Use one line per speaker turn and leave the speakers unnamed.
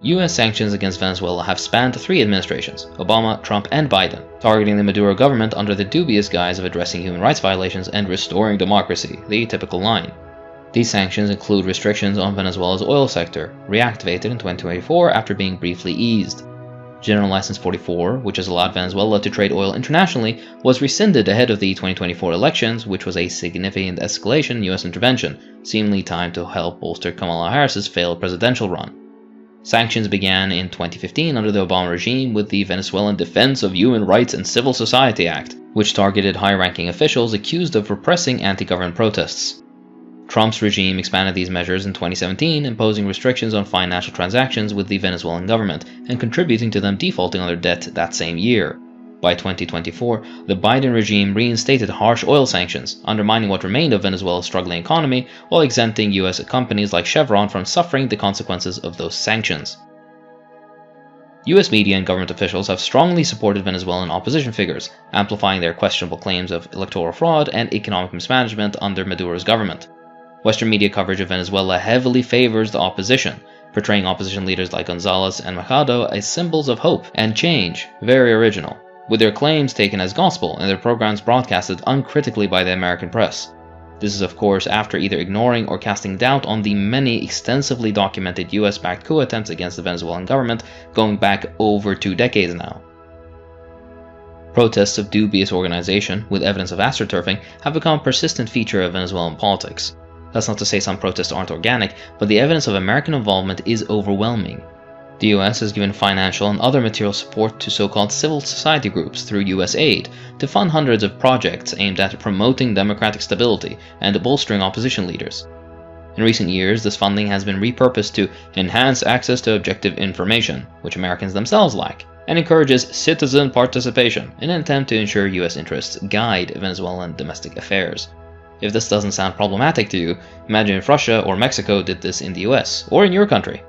US sanctions against Venezuela have spanned 3 administrations, Obama, Trump, and Biden, targeting the Maduro government under the dubious guise of addressing human rights violations and restoring democracy, the typical line. These sanctions include restrictions on Venezuela's oil sector, reactivated in 2024 after being briefly eased. General License 44, which has allowed Venezuela to trade oil internationally, was rescinded ahead of the 2024 elections, which was a significant escalation in US intervention, seemingly timed to help bolster Kamala Harris's failed presidential run. Sanctions began in 2015 under the Obama regime with the Venezuelan Defense of Human Rights and Civil Society Act, which targeted high-ranking officials accused of repressing anti-government protests. Trump's regime expanded these measures in 2017, imposing restrictions on financial transactions with the Venezuelan government and contributing to them defaulting on their debt that same year. By 2024, the Biden regime reinstated harsh oil sanctions, undermining what remained of Venezuela's struggling economy while exempting US companies like Chevron from suffering the consequences of those sanctions. US media and government officials have strongly supported Venezuelan opposition figures, amplifying their questionable claims of electoral fraud and economic mismanagement under Maduro's government. Western media coverage of Venezuela heavily favors the opposition, portraying opposition leaders like Gonzalez and Machado as symbols of hope and change, very original, with their claims taken as gospel and their programs broadcasted uncritically by the American press. This is of course after either ignoring or casting doubt on the many extensively documented US-backed coup attempts against the Venezuelan government going back over 2 decades now. Protests of dubious organization, with evidence of astroturfing, have become a persistent feature of Venezuelan politics. That's not to say some protests aren't organic, but the evidence of American involvement is overwhelming. The US has given financial and other material support to so-called civil society groups through US aid to fund hundreds of projects aimed at promoting democratic stability and bolstering opposition leaders. In recent years, this funding has been repurposed to enhance access to objective information, which Americans themselves lack, and encourages citizen participation in an attempt to ensure US interests guide Venezuelan domestic affairs. If this doesn't sound problematic to you, imagine if Russia or Mexico did this in the US, or in your country.